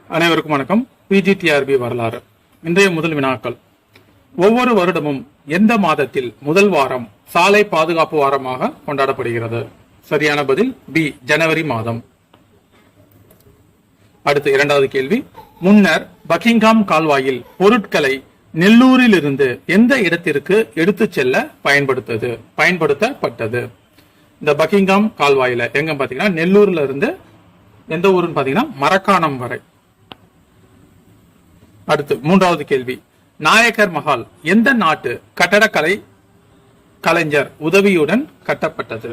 அனைவருக்கும் வணக்கம். பிஜிடிஆர்பி வரலாறு. இன்றைய முதல் வினாக்கள். ஒவ்வொரு வருடமும் எந்த மாதத்தில் முதல் வாரம் சாலை பாதுகாப்பு வாரமாக கொண்டாடப்படுகிறது? சரியான பதில் பி, ஜனவரி மாதம். அடுத்து இரண்டாவது கேள்வி. முன்னர் பக்கிங்ஹாம் கால்வாயில் பொருட்களை நெல்லூரில் இருந்து எந்த இடத்திற்கு எடுத்துச் செல்ல பயன்படுத்தப்பட்டது? இந்த பக்கிங்ஹாம் கால்வாயில எங்க பாத்தீங்கன்னா நெல்லூர்ல இருந்து எந்த ஊருன்னு பாத்தீங்கன்னா மரக்காணம் வரை. அடுத்து மூன்றாவது கேள்வி. நாயக்கர் மஹால் எந்த நாட்டு கட்டடக்கலை கலைஞர் உதவியுடன் கட்டப்பட்டது?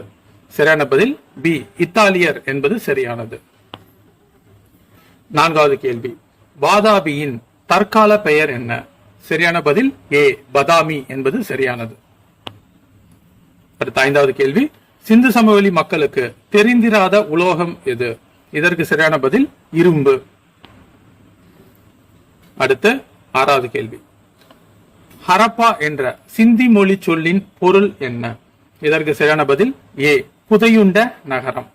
சரியான பதில் பி, இத்தாலியர் என்பது சரியானது. நான்காவது கேள்வி. வாதாபியின் தற்கால பெயர் என்ன? சரியான பதில் ஏ, பதாமி என்பது சரியானது. அடுத்த ஐந்தாவது கேள்வி. சிந்து சமவெளி மக்களுக்கு தெரிந்திராத உலோகம் எது? இதற்கு சரியான பதில் இரும்பு. அடுத்து ஆறாவது கேள்வி. ஹரப்பா என்ற சிந்தி மொழி சொல்லின் பொருள் என்ன? இதற்கு சரியான பதில் ஏ, புதையுண்ட நகரம்.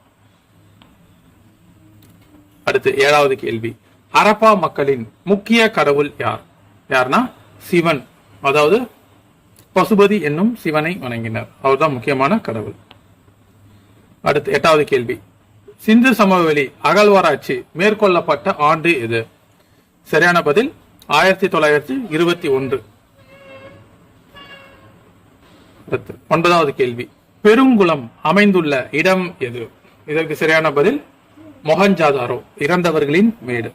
அடுத்து ஏழாவது கேள்வி. ஹரப்பா மக்களின் முக்கிய கடவுள் யார்? யார்னா சிவன். அதாவது பசுபதி என்னும் சிவனை வணங்கினர். அவர்தான் முக்கியமான கடவுள். அடுத்து எட்டாவது கேள்வி. சிந்து சமவெளி அகழ்வாராய்ச்சி மேற்கொள்ளப்பட்ட ஆண்டு எது? சரியான பதில் 1921. அடுத்து ஒன்பதாவது கேள்வி. பெருங்குளம் அமைந்துள்ள இடம் எது? இதற்கு சரியான பதில் மொஹஞ்சதாரோ, இறந்தவர்களின் மேடு.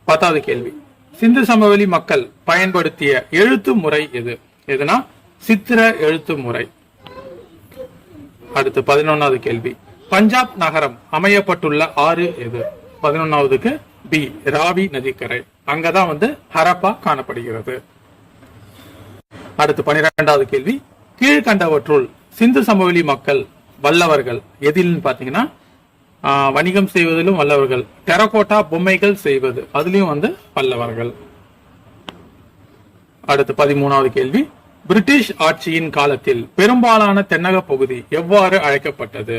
பத்தாவது கேள்வி. சிந்து சமவெளி மக்கள் பயன்படுத்திய எழுத்து முறை எது? எதுனா சித்திர எழுத்து முறை. அடுத்து 11வது கேள்வி. பஞ்சாப் நகரம் அமையப்பட்டுள்ள ஆறு எது? 11வதுக்கு பி, ராவி நதிக்கரை. அங்கதான் ஹரப்பா காணப்படுகிறது. அடுத்து 12வது கேள்வி. கீழ்கண்டவற்றுள் சிந்து சமவெளி மக்கள் வல்லவர்கள் எதில் பாத்தீங்கன்னா வணிகம் செய்வதிலும் வல்லவர்கள். டெரகோட்டா பொம்மைகள் செய்வது அதுலயும் வல்லவர்கள். அடுத்து 13வது கேள்வி. பிரிட்டிஷ் ஆட்சியின் காலத்தில் பெரும்பாலான தென்னக பகுதி எவ்வாறு அழைக்கப்பட்டது?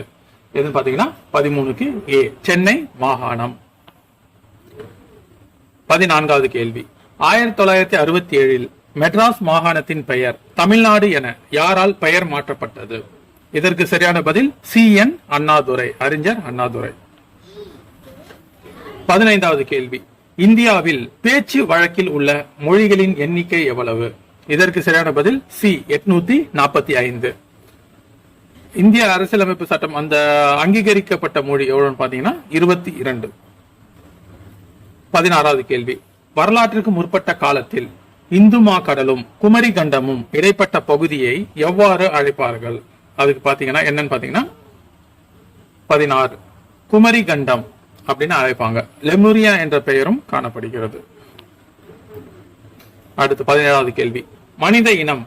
எது பாத்தீங்கன்னா 13க்கு ஏ, சென்னை மாகாணம். 14வது கேள்வி. 1967 மெட்ராஸ் மாகாணத்தின் பெயர் தமிழ்நாடு என யாரால் பெயர் மாற்றப்பட்டது? இதற்கு சரியான பதில் சி, என் அண்ணாதுரை, அறிஞர் அண்ணாதுரை. 15வது கேள்வி. இந்தியாவில் பேச்சு வழக்கில் உள்ள மொழிகளின் எண்ணிக்கை எவ்வளவு? இதற்கு சரியான பதில் சி, 845. இந்திய அரசியலமைப்பு சட்டம் அங்கீகரிக்கப்பட்ட மொழி எவ்வளவுன்னு பாத்தீங்கன்னா 22. 16வது கேள்வி. வரலாற்றுக்கு முற்பட்ட காலத்தில் இந்து மாக்கடலும் குமரி கண்டமும் இடைப்பட்ட பகுதியை எவ்வாறு அழைப்பார்கள்? அதுக்கு பாத்தீங்கன்னா என்னன்னு பாத்தீங்கன்னா 16 குமரி கண்டம் அப்படின்னு அழைப்பாங்க. லெமுரியா என்ற பெயரும் காணப்படுகிறது. அடுத்து 17வது கேள்வி. மனித இனம்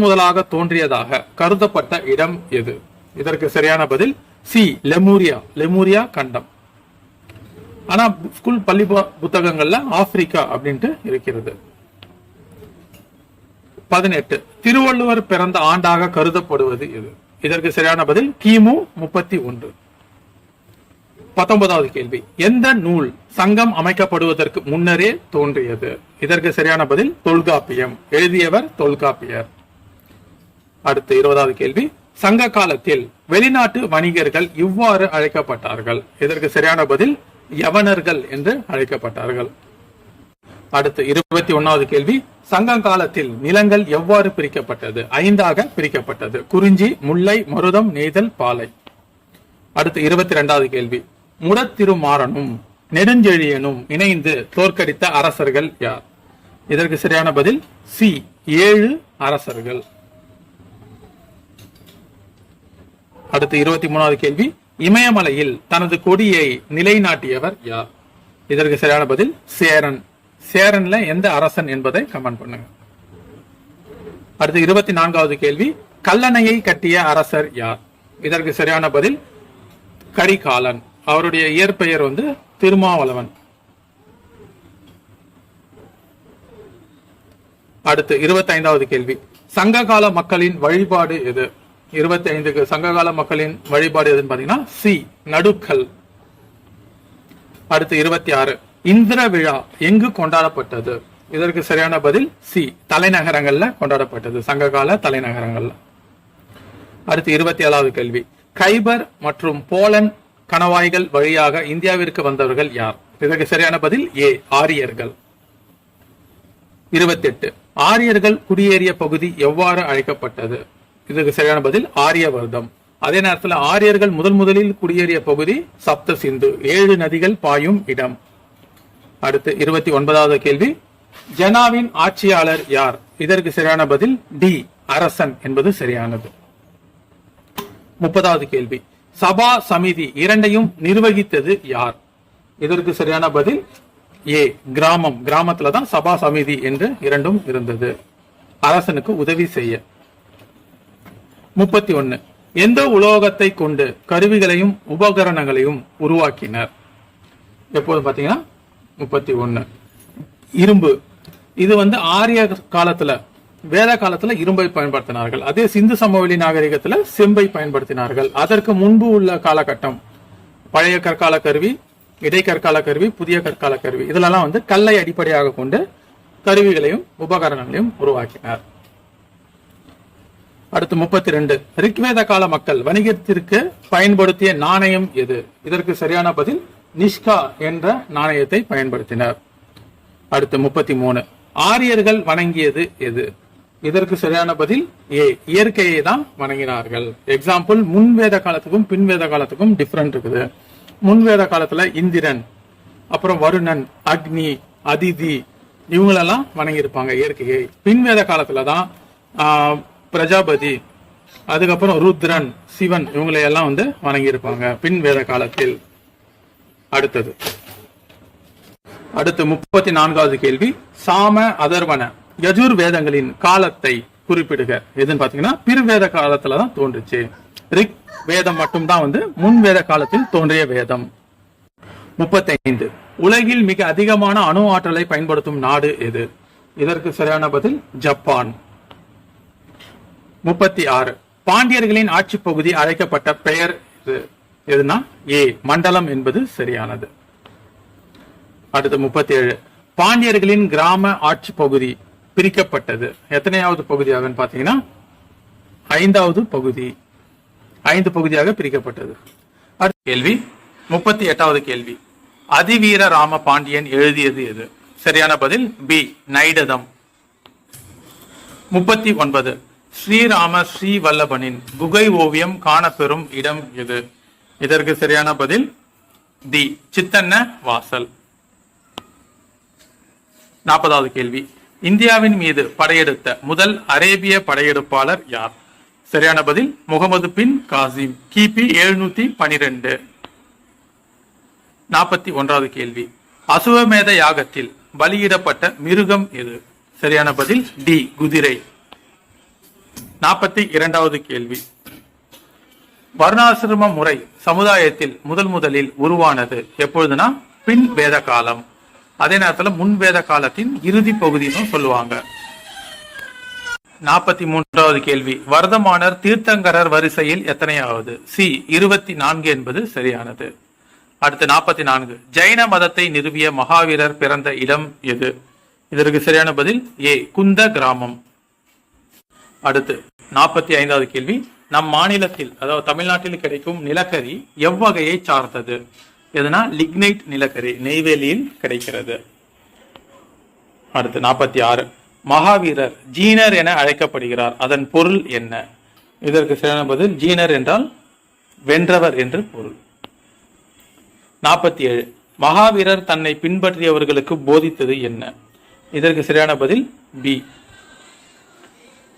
முதலாக தோன்றியதாக கருதப்பட்ட இடம் எது? இதற்கு சரியான பதில் சி, லெமுரியா கண்டம். ஆனா ஸ்கூல் பள்ளி புத்தகங்கள்ல ஆப்பிரிக்கா அப்படின்ட்டு இருக்கிறது. 18 திருவள்ளுவர் பிறந்த ஆண்டாக கருதப்படுவது எது? இதற்கு சரியான பதில் கிமு 31. 19வது கேள்வி. எந்த நூல் சங்கம் அமைக்கப்படுவதற்கு முன்னரே தோன்றியது? இதற்கு சரியான பதில் தொல்காப்பியம். எழுதியவர் தொல்காப்பியர். அடுத்து 20வது கேள்வி. சங்க காலத்தில் வெளிநாட்டு வணிகர்கள் இவ்வாறு அழைக்கப்பட்டார்கள். இதற்கு சரியான பதில் யவனர்கள் என்று அழைக்கப்பட்டார்கள். அடுத்து 21வது கேள்வி. சங்க காலத்தில் நிலங்கள் எவ்வாறு பிரிக்கப்பட்டது? 5ஆக பிரிக்கப்பட்டது. குறிஞ்சி, முல்லை, மருதம், நெய்தல், பாலை. அடுத்து 22வது கேள்வி. முடத்திருமாறனும் நெடுஞ்செழியனும் இணைந்து தோற்கடித்த அரசர்கள் யார்? இதற்கு சரியான பதில் சி, 7 அரசர்கள். அடுத்து 23வது கேள்வி. இமயமலையில் தனது கொடியை நிலைநாட்டியவர் யார்? இதற்கு சரியான பதில் சேரன். சேரன்ல எந்த அரசன் என்பதை கமெண்ட் பண்ணுங்க. அடுத்து 24வது கேள்வி. கல்லணையை கட்டிய அரசர் யார்? இதற்கு சரியான பதில் கரிகாலன். அவருடைய இயற்பெயர் திருமாவளவன். அடுத்து 25வது கேள்வி. சங்ககால மக்களின் வழிபாடு எது? 25க்கு சங்ககால மக்களின் வழிபாடு எதுன்னு பாத்தீங்கன்னா சி, நடுக்கல். அடுத்து 26 இந்திர விழா எங்கு கொண்டாடப்பட்டது? இதற்கு சரியான பதில் சி, தலைநகரங்கள்ல கொண்டாடப்பட்டது, சங்ககால தலைநகரங்கள்ல. அடுத்து 27வது கேள்வி, கைபர் மற்றும் போலந்து கணவாய்கள் வழியாக இந்தியாவிற்கு வந்தவர்கள் யார்? இதற்கு சரியான பதில் ஏ, ஆரியர்கள். 28 ஆரியர்கள் குடியேறிய பகுதி எவ்வாறு அழைக்கப்பட்டது? இதற்கு சரியான பதில் ஆரியவர்தம். அதே நேரத்தில் ஆரியர்கள் முதலில் குடியேறிய பகுதி சப்த சிந்து, 7 நதிகள் பாயும் இடம். அடுத்து 29வது கேள்வி, ஜனாவின் ஆட்சியாளர் யார்? இதற்கு சரியான பதில் டி, அரசன் என்பது சரியானது. 30வது கேள்வி, சபா சமிதி இரண்டையும் நிர்வகித்தது யார்? இதற்கு சரியான பதில் ஏ, கிராமம். கிராமத்துல தான் சபா சமிதி என்று இரண்டும் இருந்தது, அரசனுக்கு உதவி செய்ய. 31 எந்த உலோகத்தை கொண்டு கருவிகளையும் உபகரணங்களையும் உருவாக்கினர்? எப்போது பாத்தீங்கன்னா 31 இரும்பு. இது ஆரிய காலத்துல, வேத காலத்துல இரும்பை பயன்படுத்தினார்கள். அதே சிந்து சமவெளி நாகரிகத்துல செம்பை பயன்படுத்தினார்கள். அதற்கு முன்பு உள்ள காலகட்டம் பழைய கற்கால கருவி, இடைக்கற்கால கருவி, புதிய கற்கால கருவி, இதெல்லாம் கல்லை அடிப்படையாக கொண்டு கருவிகளையும் உபகரணங்களையும் உருவாக்கினார். அடுத்து 32 ரிக்வேத கால மக்கள் வணிகத்திற்கு பயன்படுத்திய நாணயம் எது? இதற்கு சரியான பதில் நிஷ்கா என்ற நாணயத்தை பயன்படுத்தினர். அடுத்து 33 ஆரியர்கள் வணங்கியது எது? இதற்கு சரியான பதில் ஏ, இயற்கையை தான் வணங்கினார்கள். எக்ஸாம்பிள், முன்வேத காலத்துக்கும் பின்வேத காலத்துக்கும் டிஃபரெண்ட் இருக்குது. முன்வேத காலத்துல இந்திரன், அப்புறம் வருணன், அக்னி, அதிதி, இவங்களெல்லாம் வணங்கி இருப்பாங்க இயற்கையை. பின்வேத காலத்துல தான் பிரஜாபதி, அதுக்கப்புறம் ருத்ரன், சிவன், இவங்களையெல்லாம் வணங்கி இருப்பாங்க பின்வேத காலத்தில். அடுத்து 34வது கேள்வி, சாம அதர்வன யஜுர் வேதங்களின் காலத்தை குறிப்பிடுக. எதுன்னு பாத்தீங்கன்னா பிற்வேத காலத்துலதான் தோன்றுச்சு. ரிக் வேதம் மட்டும் தான் முன்வேத காலத்தில் தோன்றிய வேதம். 35 உலகில் மிக அதிகமான அணு ஆற்றலை பயன்படுத்தும் நாடு எது? இதற்கு சரியான பதில் ஜப்பான். 36 பாண்டியர்களின் ஆட்சி பகுதி அழைக்கப்பட்ட பெயர் எதுனா ஏ, மண்டலம் என்பது சரியானது. அடுத்து 37 பாண்டியர்களின் கிராம ஆட்சி பகுதி பிரிக்கப்பட்டது எத்தனையாவது பகுதியாக பாத்தீங்கன்னா 5வது பகுதி, 5 பகுதியாக பிரிக்கப்பட்டது. அடுத்த கேள்வி 38வது கேள்வி, அதிவீர ராம பாண்டியன் எழுதியது எது? சரியான பதில் பி, நைடதம். 39 ஸ்ரீராம ஸ்ரீ வல்லபனின் குகை ஓவியம் காணப்பெறும் இடம் எது? இதற்கு சரியான பதில் டி, சித்தன்ன வாசல். 40வது கேள்வி, இந்தியாவின் மீது படையெடுத்த முதல் அரேபிய படையெடுப்பாளர் யார்? சரியான பதில் முகமது பின் காசிம், கிபி 712. 41வது கேள்வி, அசுவமேத யாகத்தில் பலியிடப்பட்ட மிருகம் எது? சரியான பதில் டி, குதிரை. 42வது கேள்வி, வர்ணாசிரம முறை சமுதாயத்தில் முதலில் உருவானது எப்பொழுதுனா பின் வேத காலம். அதே நேரத்தில் முன் வேத காலத்தின் இறுதி பகுதின்னு சொல்லுவாங்க. 43வது கேள்வி, வர்தமானர் தீர்த்தங்கரர் வரிசையில் எத்தனையாவது? சி, 24 என்பது சரியானது. அடுத்து 44 ஜைன மதத்தை நிறுவிய மகாவீரர் பிறந்த இடம் எது? இதற்கு சரியான பதில் ஏ, குந்த கிராமம். அடுத்து 45வது கேள்வி, நம் மாநிலத்தில் அதாவது தமிழ்நாட்டில் கிடைக்கும் நிலக்கரி எவ்வகையை சார்ந்தது? எதுனா லிக்னைட் நிலக்கரி, நெய்வேலியில் கிடைக்கிறது. அடுத்து 46 மகாவீரர் ஜீனர் என அழைக்கப்படுகிறார், அதன் பொருள் என்ன? இதற்கு சரியான பதில் ஜீனர் என்றால் வென்றவர் என்று பொருள். 47 மகாவீரர் தன்னை பின்பற்றியவர்களுக்கு போதித்தது என்ன? இதற்கு சரியான பதில் பி,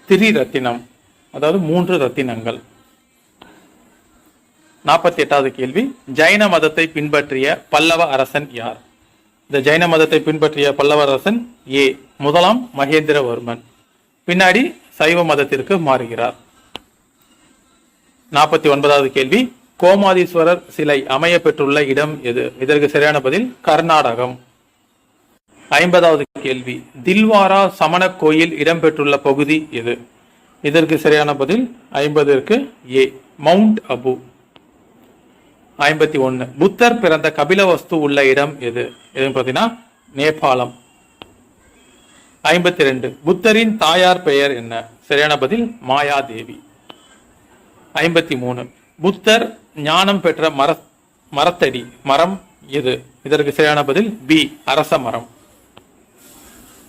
திரிரத்தினம், அதாவது 3 ரத்தினங்கள். 48வது கேள்வி, ஜைன மதத்தை பின்பற்றிய பல்லவ அரசன் யார்? இந்த ஜைன மதத்தை பின்பற்றிய பல்லவ அரசன் ஏ, முதலாம் மகேந்திரவர்மன். பின்னாடி சைவ மதத்திற்கு மாறுகிறார். 49வது கேள்வி, கோமாதீஸ்வரர் சிலை அமைய பெற்றுள்ள இடம் எது? இதற்கு சரியான பதில் கர்நாடகம். 50வது கேள்வி, தில்வாரா சமண கோயில் இடம்பெற்றுள்ள பகுதி எது? இதற்கு சரியான பதில் 50ற்கு ஏ, மவுண்ட் அபு. 51 புத்தர் பிறந்த கபிலவஸ்து உள்ள இடம் எது? எதுன்னு பார்த்தீங்கன்னா நேபாளம். 52 புத்தரின் தாயார் பெயர் என்ன? சரியான பதில் மாயாதேவி. 53 புத்தர் ஞானம் பெற்ற மரத்தடி மரம் எது? இதற்கு சரியான பதில் பி அரச மரம்.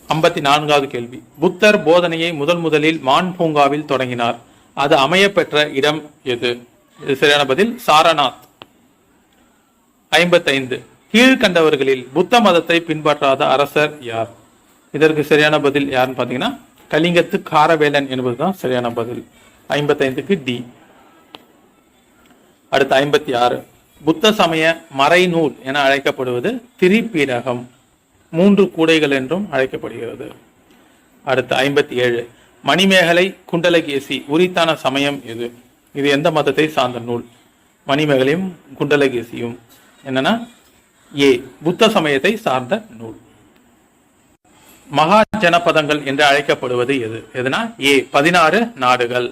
54வது கேள்வி புத்தர் போதனையை முதலில் மான் பூங்காவில் தொடங்கினார். அது அமைய பெற்ற இடம் எது? இது சரியான பதில் சாரநாத். 55 கீழ்கண்டவர்களில் புத்த மதத்தை பின்பற்றாத அரசர் யார்? இதற்கு சரியான பதில் யாருன்னு பாத்தீங்கன்னா கலிங்கத்து காரவேலன் என்பதுதான் சரியான பதில். 55க்கு டி. அடுத்து 56 புத்த சமய மறைநூல் என அழைக்கப்படுவது திரிபீடகம், 3 கூடைகள் என்றும் அழைக்கப்படுகிறது. அடுத்து 57 மணிமேகலை குண்டலகேசி உரித்தான சமயம் எது? இது எந்த மதத்தை சார்ந்த நூல்? மணிமேகலையும் குண்டலகேசியும் என்னன்னா ஏ புத்த சமயத்தை சார்ந்த நூல். மகா ஜனபதங்கள் என்று அழைக்கப்படுவது எது? எதுனா ஏ 16 நாடுகள்.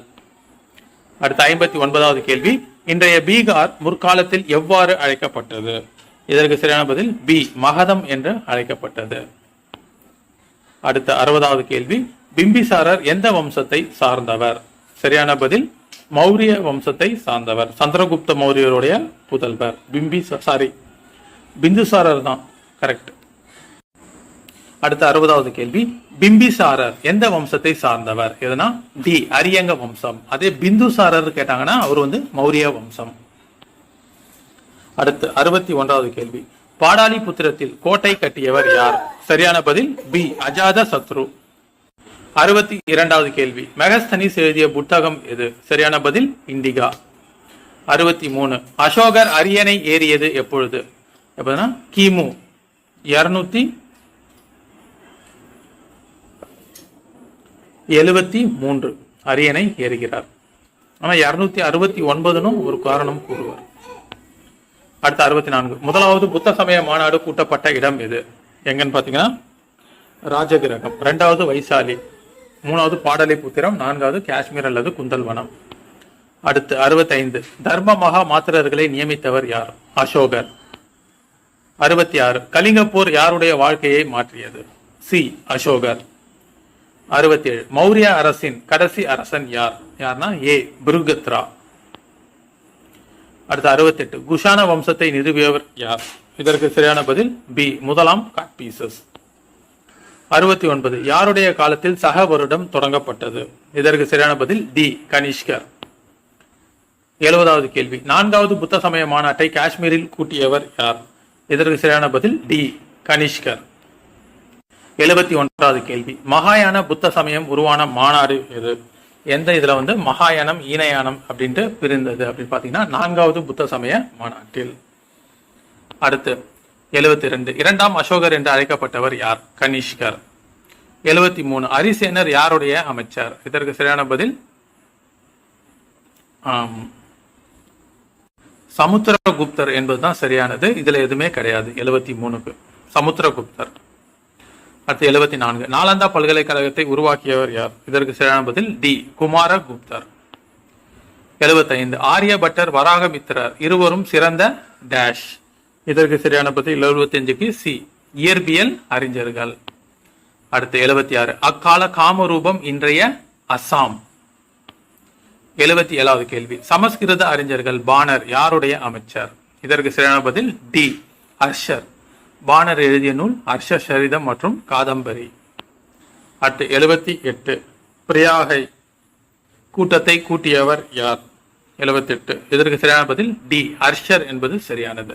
அடுத்து 59வது கேள்வி இன்றைய பீகார் முற்காலத்தில் எவ்வாறு அழைக்கப்பட்டது? இதற்கு சரியான பதில் பி மகதம் என்று அழைக்கப்பட்டது. அடுத்த 60வது கேள்வி பிம்பிசாரர் எந்த வம்சத்தை சார்ந்தவர்? சரியான பதில் மௌரிய வம்சத்தை சார்ந்தவர். சந்திரகுப்த மௌரியருடைய புதல்வர் பிந்துசாரர் தான் கரெக்ட். அடுத்த 60வது கேள்வி பிம்பிசாரர் எந்த வம்சத்தை சார்ந்தவர்? எதுனா டி அரியங்க வம்சம். அதே பிந்துசாரர் கேட்டாங்கன்னா அவர் மௌரிய வம்சம். அடுத்து 61வது கேள்வி பாடாலி புத்திரத்தில் கோட்டை கட்டியவர் யார்? சரியான பதில் பி அஜாத சத்ரு. 62வது கேள்வி மெகஸ்தனிஸ் எழுதிய புத்தகம் எது? சரியான பதில் இண்டிகா. 63 அசோகர் அரியணை ஏறியது எப்பொழுது? எப்படின்னா கிமு 273 அரியணை ஏறுகிறார். ஆனா 269 ஒரு காரணம் கூறுவார். அடுத்த 64 முதலாவது புத்த சமய மாநாடு கூட்டப்பட்ட இடம் எது? எங்கன்னு பாத்தீங்கன்னா ராஜகிரகம். 2வது வைசாலி, 3வது பாடலிபுத்திரம், 4வது காஷ்மீர் அல்லது குந்தல்வனம். அடுத்து 65 தர்ம மகா மாத்திரர்களை நியமித்தவர் யார்? அசோகர். 66 கலிங்கப்பூர் யாருடைய வாழ்க்கையை மாற்றியது? சி அசோகர். 67 மௌரிய அரசின் கடைசி அரசன் யார்? யார்னா ஏ பிருகத்ரா. அடுத்து 68 குஷான வம்சத்தை நிறுவியவர் யார்? இதற்கு சரியான பதில் பி முதலாம் காட்பீசஸ். 69 யாருடைய காலத்தில் சக வருடம் தொடங்கப்பட்டது? இதற்கு சரியான பதில் டி கனிஷ்கர். 70வது கேள்வி 4வது புத்த சமய மாநாட்டை காஷ்மீரில் கூட்டியவர் யார்? இதற்கு சரியான பதில் டி கனிஷ்கர். 71வது கேள்வி மகாயான புத்த சமயம் உருவான மாநாடு எது? எந்த இதுல மகாயானம் ஈனயானம் அப்படின்ட்டு பிரிந்தது அப்படின்னு பாத்தீங்கன்னா 4வது புத்த சமய மாநாட்டில். அடுத்து 72 இரண்டாம் அசோகர் என்று அழைக்கப்பட்டவர் யார்? கனிஷ்கர். 73 அரிசேனர் யாருடைய அமைச்சர்? இதற்கு சரியான பதில் சமுத்திரகுப்தர் என்பதுதான் சரியானது. இதுல எதுவுமே கிடையாது. 73க்கு சமுத்திரகுப்தர். அடுத்து 74 நாலந்தா பல்கலைக்கழகத்தை உருவாக்கியவர் யார்? இதற்கு சரியான பதில் டி குமாரகுப்தர். 75 ஆரியபட்டர் வராகமித்திரர் இருவரும் சிறந்த டேஷ். இதற்கு சரியான பதில் 75க்கு சி இயற்பியல் அறிஞர்கள். அடுத்து 76 அக்கால காமரூபம் இன்றைய அசாம். 77வது கேள்வி சமஸ்கிருத அறிஞர்கள் பாணர் யாருடைய அமைச்சர்? இதற்கு சரியான பதில் டி ஹர்ஷர். பாணர் எழுதிய நூல் ஹர்ஷ சரிதம் மற்றும் காதம்பரி. அடுத்து 78 பிரியாகை கூட்டத்தை கூட்டியவர் யார்? 78 இதற்கு சரியான பதில் டி ஹர்ஷர் என்பது சரியானது.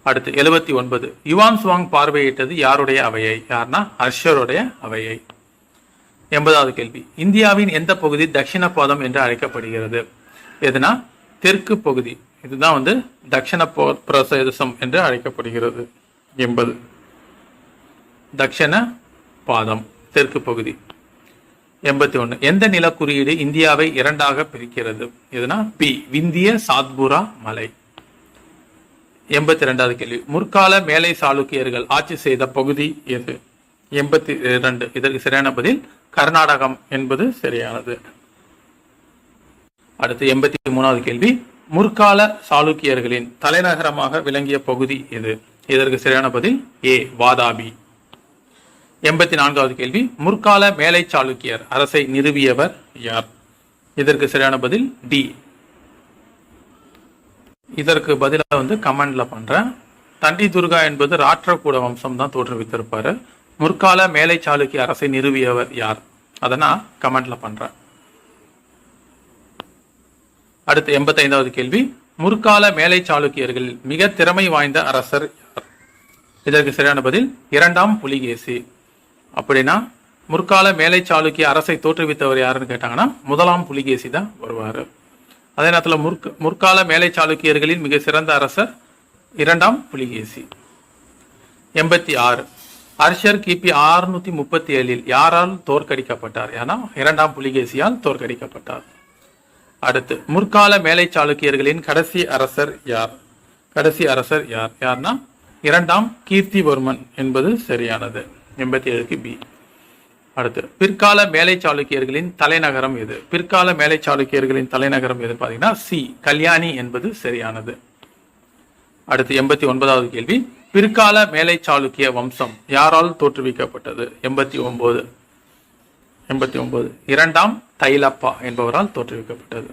அடுத்து 79 யுவான் சுவாங் பார்வையிட்டது யாருடைய அவையை? யார்னா ஹர்ஷருடைய அவையை. 80வது கேள்வி இந்தியாவின் எந்த பகுதி தட்சிண பாதம் என்று அழைக்கப்படுகிறது? எதுனா தெற்கு பகுதி. இதுதான் தட்சிண பிரதேசம் என்று அழைக்கப்படுகிறது. 80 தட்சிண பாதம் தெற்கு பகுதி. 81 எந்த நில குறியீடு இந்தியாவை இரண்டாக பிரிக்கிறது? எதுனா பி விந்திய சாத்புரா மலை. 82வது கேள்வி முற்கால மேலை சாளுக்கியர்கள் ஆட்சி செய்த பகுதி எது? 82 இதற்கு சரியான பதில் கர்நாடகம் என்பது சரியானது. அடுத்து 83வது கேள்வி முற்கால சாளுக்கியர்களின் தலைநகரமாக விளங்கிய பகுதி எது? இதற்கு சரியான பதில் ஏ வாதாபி. 84வது கேள்வி, முற்கால மேலை சாளுக்கியர் அரசை நிறுவியவர் யார்? இதற்கு சரியான பதில் டி. இதற்கு பதிலாக கமெண்ட்ல பண்றேன். தண்டி துர்கா என்பது ராஷ்டிரகூட வம்சம் தான் தோற்றுவித்திருப்பாரு. முற்கால மேலை சாளுக்கிய அரசை நிறுவியவர் யார்? அதை நான் கமெண்ட்ல பண்றேன். அடுத்து 85வது கேள்வி, முற்கால மேலை சாளுக்கியர்கள் மிக திறமை வாய்ந்த அரசர் யார்? இதற்கு சரியான பதில் 2ஆம் புலிகேசி. அப்படின்னா முற்கால மேலை சாளுக்கிய அரசை தோற்றுவித்தவர் யாருன்னு கேட்டாங்கன்னா 1ஆம் புலிகேசி தான் வருவார். அதே நேரத்தில் முற்கால மேலை சாளுக்கியர்களின் மிக சிறந்த அரசர் 2ஆம் புலிகேசி. 86, அர்ஷர் கிபி 637 யாரால் தோற்கடிக்கப்பட்டார்? ஏன்னா 2ஆம் புலிகேசியால் தோற்கடிக்கப்பட்டார். அடுத்து முற்கால மேலை சாளுக்கியர்களின் கடைசி அரசர் யார்? யார்னா 2ஆம் கீர்த்திவர்மன் என்பது சரியானது. 87க்கு பி. அடுத்து பிற்கால மேலை சாளுக்கியர்களின் தலைநகரம் எது? பிற்கால மேலை சாளுக்கியர்களின் தலைநகரம் எது பாத்தீங்கன்னா சி கல்யாணி என்பது சரியானது. அடுத்து 89வது கேள்வி, பிற்கால மேலை சாளுக்கிய வம்சம் யாரால் தோற்றுவிக்கப்பட்டது? 89 2ஆம் தைலப்பா என்பவரால் தோற்றுவிக்கப்பட்டது.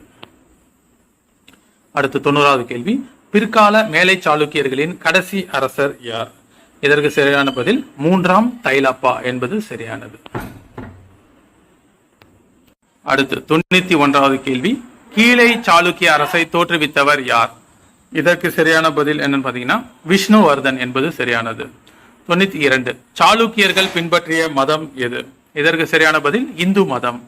அடுத்து 90வது கேள்வி, பிற்கால மேலை சாளுக்கியர்களின் கடைசி அரசர் யார்? இதற்கு சரியான பதில் 3ஆம் தைலப்பா என்பது சரியானது. அடுத்து 91வது கேள்வி, கீழை சாளுக்கிய அரசை தோற்றுவித்தவர் யார்? இதற்கு சரியான பதில் என்னன்னு பாத்தீங்கன்னா விஷ்ணுவர்தன் என்பது சரியானது. 92, சாளுக்கியர்கள் பின்பற்றிய மதம் எது? இதற்கு சரியான பதில் இந்து மதம்.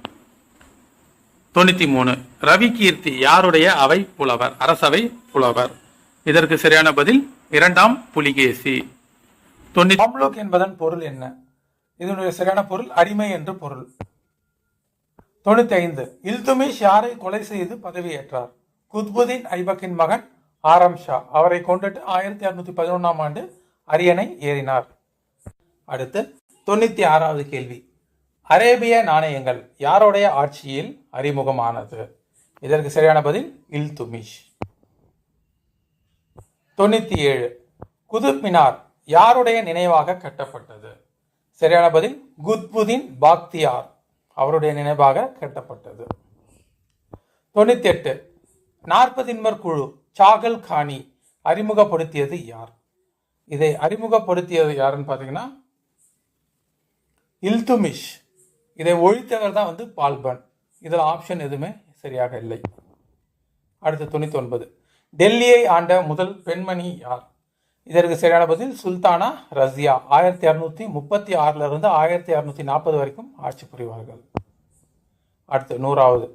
93, ரவி கீர்த்தி யாருடைய அவை புலவர்? அரசவை புலவர். இதற்கு சரியான பதில் 2ஆம் புலிகேசி. மாம்லுக் என்பதன் பொருள் என்ன? இதனுடைய சரியான பொருள் அடிமை என்று பொருள். 95, இல்துமிஷ் யாரை கொலை செய்து பதவியேற்றார்? குத்புதீன் ஐபக்கின் மகன் ஆரம் ஷா. அவரை கொண்டுட்டு 1611ஆம் ஆண்டு அரியணை ஏறினார். அடுத்து 96வது கேள்வி, அரேபிய நாணயங்கள் யாருடைய ஆட்சியில் அறிமுகமானது? இதற்கு சரியான பதில் இல்துமிஷ். 97, குதுப் மினார் யாருடைய நினைவாக கட்டப்பட்டது? சரியான பதில் குத்புதீன் பாக்தியார் அவருடைய நினைவாக கட்டப்பட்டது. 98, 40 குழு சாகல் கானி அறிமுகப்படுத்தியது யார்? இதை அறிமுகப்படுத்தியது யாருன்னு பார்த்தீங்கன்னா இல்துமிஷ். இதை ஒழித்தவர் தான் பால்பன். இதில் ஆப்ஷன் எதுவுமே சரியாக இல்லை. அடுத்து 99, டெல்லியை ஆண்ட முதல் பெண்மணி யார்? இதற்கு சரியான பதில் சுல்தானா ரஸியா. 1636 1640 வரைக்கும் ஆட்சி புரிவார்கள். அடுத்து 100வது,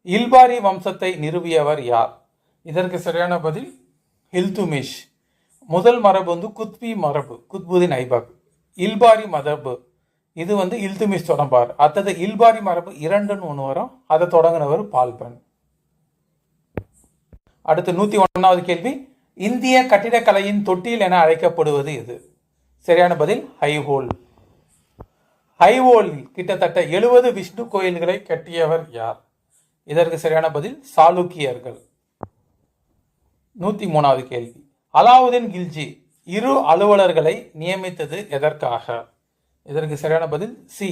இல்பாரி வம்சத்தை நிறுவியவர் யார்? இதற்கு சரியான பதில் இல்துமிஷ். முதல் மரபு குத்பி மரபு, குத்புதீன் ஐபக். இல்பாரி மரபு இது இல்துமிஷ் தொடம்பார். அடுத்தது இல்பாரி மரபு 2ன்னு ஒன்று வரும், அதை தொடங்கினவர் பால்பன். அடுத்து 101வது கேள்வி, இந்திய கட்டிடக்கலையின் தொட்டில் என அழைக்கப்படுவது எது? சரியான பதில் ஹைஹோல். ஹைஹோலில் கிட்டத்தட்ட 70 விஷ்ணு கோயில்களை கட்டியவர் யார்? இதற்கு சரியான பதில் சாளுக்கியர்கள். 103வது கேள்வி, அலாவுதீன் கில்ஜி 2 அலுவலர்களை நியமித்தது எதற்காக? இதற்கு சரியான பதில் சி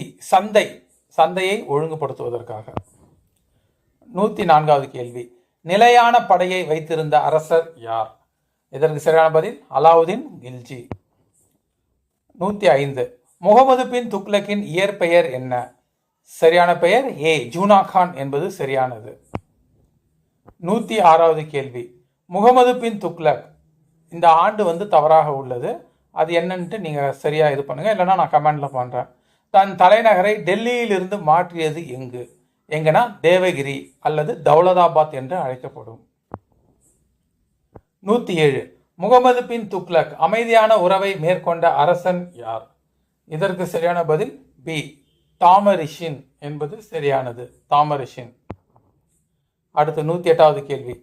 சந்தையை ஒழுங்குபடுத்துவதற்காக. 104வது கேள்வி, நிலையான படையை வைத்திருந்த அரசர் யார்? இதற்கு சரியான பதில் அலாவுதீன் கில்ஜி. 105, முகமது பின் துக்ளக்கின் இயற்பெயர் என்ன? சரியான பெயர் ஏ ஜூனா கான் என்பது சரியானது. 106வது கேள்வி, முகமது பின் துக்ளக் இந்த ஆண்டு தவறாக உள்ளது, அது என்னன்ட்டு நீங்கள் சரியாக இது பண்ணுங்கள், இல்லைன்னா நான் கமெண்டில் பண்ணுறேன். தன் தலைநகரை டெல்லியிலிருந்து மாற்றியது எங்கன்னா தேவகிரி அல்லது தௌலதாபாத் என்று அழைக்கப்படும். 107, முகமது பின் துக்ளக் அமைதியான உறவை மேற்கொண்ட அரசன் யார்? இதற்கு சரியான பதில் பி தாமரிஷின் என்பது சரியானது. தாமரிஷின். அடுத்து 108வது கேள்வி,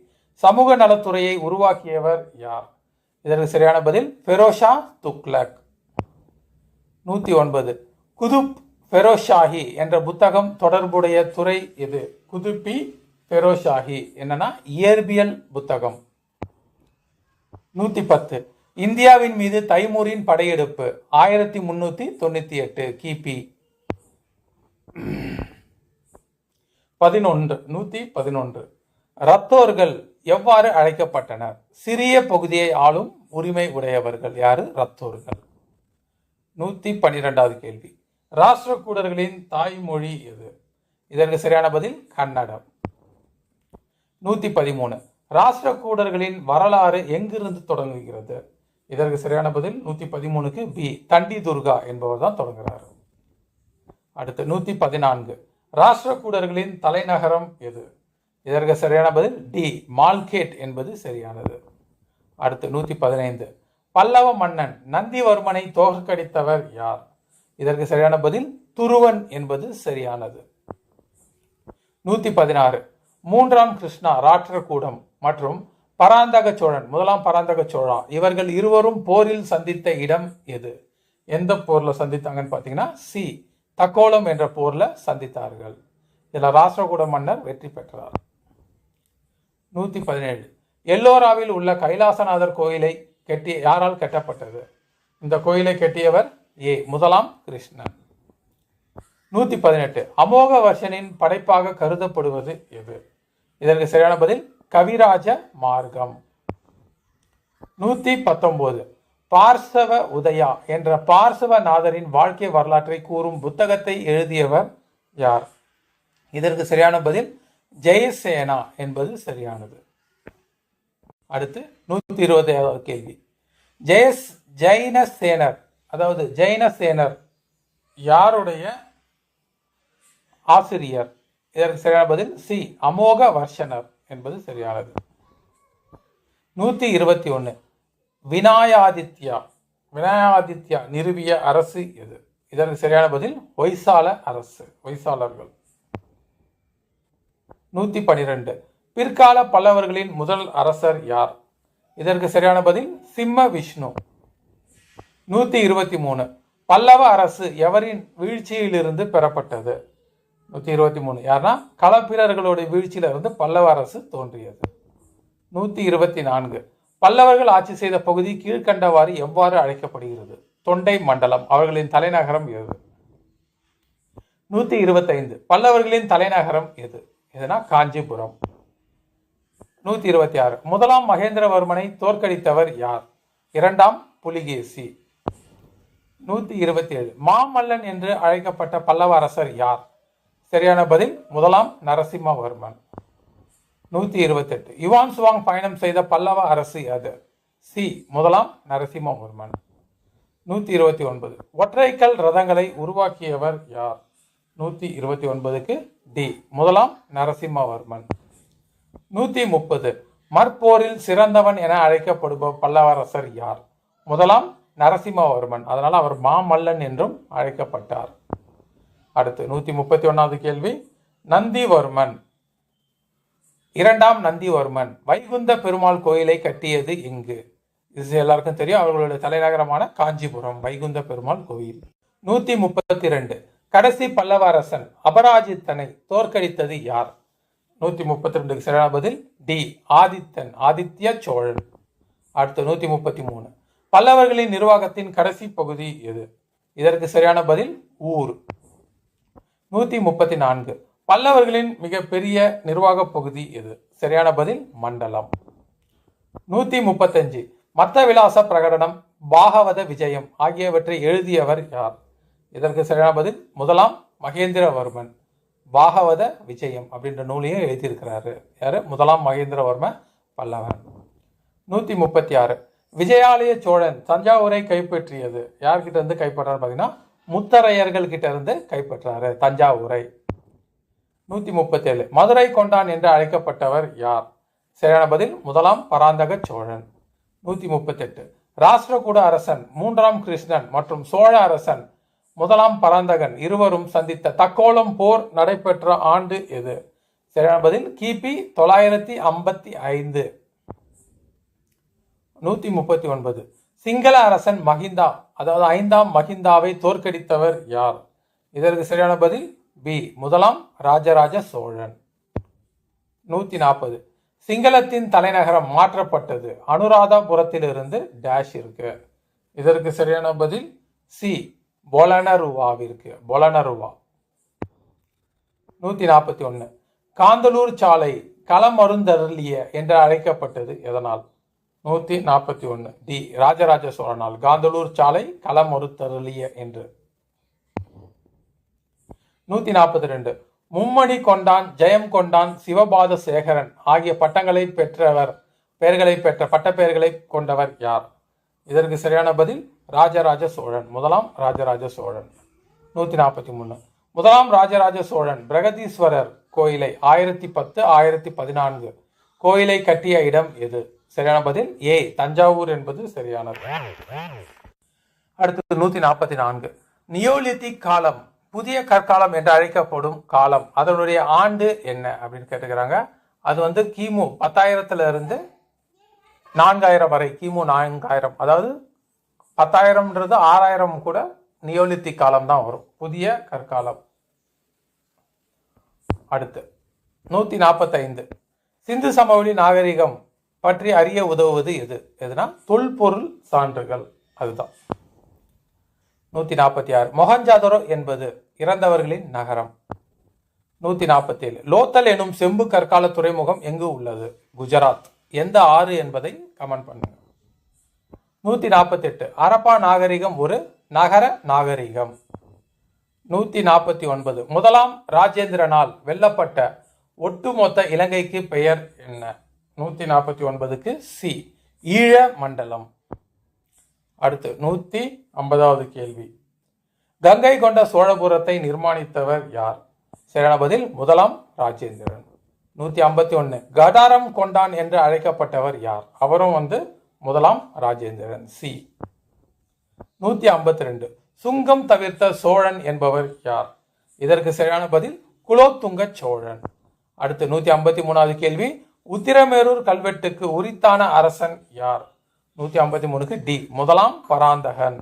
சமூக நலத்துறையை உருவாக்கியவர் யார்? இதற்கு சரியான பதில் ஃபெரோஷா துக்ளக். 109, குதுப் ஃபெரோஷாஹி என்ற புத்தகம் தொடர்புடைய துறை எது? குதுப்பி ஃபெரோஷாஹி. என்னன்னா இயற்பியல் புத்தகம். 110 இந்தியாவின் மீது தைமூரின் படையெடுப்பு 1398 கிபி. 111 ரத்தோர்கள் எவ்வாறு அழைக்கப்பட்டனர்? சிறிய பகுதியை ஆளும் உரிமை உடையவர்கள். யாரு? ரத்தோர்கள். 112வது கேள்வி, ராஷ்டிரகூடர்களின் தாய்மொழி எது? இதற்கு சரியான பதில் கன்னடம். 113 ராஷ்டிரகூடர்களின் வரலாறு எங்கிருந்து தொடங்குகிறது? இதற்கு சரியான பதில் 113க்கு பி, தண்டி துர்கா என்பவர் தான் தொடங்குகிறார். அடுத்து 114 ராஷ்டிரகூடர்களின் தலைநகரம் எது? இதற்கு சரியான பதில் டி, மால்கேட் என்பது சரியானது. அடுத்து 115 பல்லவ மன்னன் நந்திவர்மனை தோற்கடித்தவர் யார்? இதற்கு சரியான பதில் துருவன் என்பது சரியானது. 116 மூன்றாம் கிருஷ்ணா ராஷ்டிரகூடம் மற்றும் பராந்தக சோழன், முதலாம் பராந்தக சோழா, இவர்கள் இருவரும் போரில் சந்தித்த இடம் எது? எந்த போர்ல சந்தித்தாங்கன்னு பார்த்தீங்கன்னா சி, தக்கோலம் என்ற போர்ல சந்தித்தார்கள். இதில் ராஷ்டிரகூட மன்னர் வெற்றி பெற்றார். 117 எல்லோராவில் உள்ள கைலாசநாதர் கோயிலை யாரால் கட்டப்பட்டது? இந்த கோயிலை கட்டியவர் ஏ, முதலாம் கிருஷ்ணன். 118 அமோக வர்ஷனின் படைப்பாக கருதப்படுவது எது? இதற்கு சரியான பதில் கவிராஜ மார்க்கம். 119 பார்சவ உதயா என்ற பார்சவநாதரின் வாழ்க்கை வரலாற்றை கூறும் புத்தகத்தை எழுதியவர் யார்? இதற்கு சரியான பதில் ஜெயசேனா என்பது சரியானது. அடுத்து 120வது கேள்வி, ஜெயினசேனர் அதாவது ஜெயினசேனர் யாருடைய ஆசிரியர்? இதற்கு சரியான பதில் சி, அமோக வர்ஷனர் என்பது சரியானது. 121 வினாயாதித்யா நிறுவிய அரசு எது? இதற்கு சரியான பதில் ஹொய்சால அரசு, ஹொய்சாலர்கள். 112 பிற்கால பல்லவர்களின் முதல் அரசர் யார்? இதற்கு சரியான பதில் சிம்ம விஷ்ணு. 123 பல்லவ அரசு எவரின் வீழ்ச்சியிலிருந்து பெறப்பட்டது? 123 யாருன்னா களப்பிரர்களுடைய வீழ்ச்சியிலிருந்து பல்லவ அரசு தோன்றியது. 124 பல்லவர்கள் ஆட்சி செய்த பகுதி கீழ்கண்டவாறு எவ்வாறு அழைக்கப்படுகிறது? தொண்டை மண்டலம். அவர்களின் தலைநகரம் எது? 125 பல்லவர்களின் தலைநகரம் எது? எதுனா காஞ்சிபுரம். 126 முதலாம் மகேந்திரவர்மனை தோற்கடித்தவர் யார்? இரண்டாம் புலிகேசி. 127 மாமல்லன் என்று அழைக்கப்பட்ட பல்லவ அரசர் யார்? சரியான பதில் முதலாம் நரசிம்மவர்மன். 128 யுவான் சுவாங் பயணம் செய்த பல்லவ அரசு அது? சி, முதலாம் நரசிம்மவர்மன். 129 ஒற்றைக்கல் ரதங்களை உருவாக்கியவர் யார்? 129க்கு டி, முதலாம் நரசிம்மவர்மன். 130 மற்போரில் சிறந்தவன் என அழைக்கப்படுப பல்லவரசர் யார்? முதலாம் நரசிம்மவர்மன். அதனால் அவர் மாமல்லன் என்றும் அழைக்கப்பட்டார். அடுத்து 131வது கேள்வி, நந்திவர்மன் இரண்டாம் நந்திவர்மன் வைகுந்த பெருமாள் கோயிலை கட்டியது எங்கு? இது எல்லாருக்கும் தெரியும். அவர்களுடைய தலைநகரமான காஞ்சிபுரம், வைகுந்த பெருமாள் கோயில். 132 கடைசி பல்லவ அரசன் அபராஜித்தனை தோற்கடித்தது யார்? 132க்கு சரியான பதில் டி, ஆதித்தன், ஆதித்ய சோழன். அடுத்து 133 பல்லவர்களின் நிர்வாகத்தின் கடைசி பகுதி எது? இதற்கு சரியான பதில் ஊர். 134 பல்லவர்களின் மிகப்பெரிய நிர்வாக பகுதி எது? சரியான பதில் மண்டலம். 135 மத்த விலாச பிரகடனம், பாகவத விஜயம் ஆகியவற்றை எழுதியவர் யார்? இதற்கு சரியான பதில் முதலாம் மகேந்திரவர்மன். பாகவத விஜயம் அப்படின்ற நூலையும் எழுதியிருக்கிறாரு. யாரு? முதலாம் மகேந்திரவர்ம பல்லவன். 136 விஜயாலய சோழன் தஞ்சாவூரை கைப்பற்றியது யார்கிட்ட இருந்து கைப்பற்றாரு? பார்த்தீங்கன்னா முத்தரையர்கள் கிட்ட இருந்து கைப்பற்றாரு தஞ்சாவூரை. 137 மதுரை கொண்டான் என்று அழைக்கப்பட்டவர் யார்? சரியான பதில் முதலாம் பராந்தக சோழன். 138 ராஷ்டிரகூட அரசன் மூன்றாம் கிருஷ்ணன் மற்றும் சோழ அரசன் முதலாம் பராந்தகன் இருவரும் சந்தித்த தக்கோலம் போர் நடைபெற்ற ஆண்டு எது? சரியான பதில் கிபி 955. 139 சிங்கள அரசன் மகிந்தா அதாவது 5ஆம் மகிந்தாவை தோற்கடித்தவர் யார்? இதற்கு சரியான பதில் பி, முதலாம் ராஜராஜ சோழன். 140. சிங்களத்தின் தலைநகரம் மாற்றப்பட்டது. அனுராதபுரத்திலிருந்து டேஷ் இருக்கு. இதற்கு சரியான பதில் சி, பொலனருவாவிற்கு. பொலனருவா. 141. காந்தலூர் சாலை களமருந்தருளிய என்று அழைக்கப்பட்டது எதனால்? 141. டி, ராஜராஜ சோழனால். காந்தலூர் சாலை களமருந்தருளிய என்று. 142. மும்மணி கொண்டான், ஜெயம் கொண்டான், சிவபாத சேகரன் ஆகிய பட்டங்களை பெற்ற பட்டப்பெயர்களை கொண்டவர் யார்? இதற்கு சரியான பதில் ராஜராஜ சோழன். முதலாம் ராஜராஜ சோழன். 143. முதலாம் ராஜராஜ சோழன் பிரகதீஸ்வரர் கோயிலை 1010, 1014 கோயிலை கட்டிய இடம் எது? சரியான பதில் ஏ, தஞ்சாவூர் என்பது சரியானது. அடுத்தது 144. நியோலித்திக் காலம், புதிய கற்காலம் என்று அழைக்கப்படும் காலம், அதனுடைய ஆண்டு என்ன அப்படின்னு கேட்டுக்கிறாங்க. அது கிமு 10,000 4000 வரை. கிமு 4000, அதாவது 10,000ன்றது 6000 கூட நியோலித்திக் காலம் தான் வரும், புதிய கற்காலம். அடுத்து 145. சிந்து சமவெளி நாகரிகம் பற்றி அறிய உதவுவது எதுனா தொல்பொருள் சான்றுகள். அதுதான். 146. மொஹஞ்சதாரோ என்பது இறந்தவர்களின் நகரம். 147. லோத்தல் எனும் செம்பு கற்கால துறைமுகம் எங்கு உள்ளது? குஜராத். எந்த ஆறு என்பதை கமெண்ட் பண்ணுங்க. 148. ஹரப்பா நாகரிகம் ஒரு நகர நாகரிகம். 149. முதலாம் ராஜேந்திரனால் வெல்லப்பட்ட ஒட்டுமொத்த இலங்கைக்கு பெயர் என்ன? 149க்கு சி, ஈழ மண்டலம். அடுத்து 150வது கேள்வி. கங்கை கொண்ட சோழபுரத்தை நிர்மாணித்தவர் யார்? சரியான பதில் முதலாம் ராஜேந்திரன். 151. கடாரம் கொண்டான் என்று அழைக்கப்பட்டவர் யார்? அவரும் முதலாம் ராஜேந்திரன். சி. 152. சுங்கம் தவிர்த்த சோழன் என்பவர் யார்? இதற்கு சரியான பதில் குலோத்துங்க சோழன். அடுத்து 153வது கேள்வி. உத்திரமேரூர் கல்வெட்டுக்கு உரித்தான அரசன் யார்? 153க்கு டி, முதலாம் பராந்தகன்.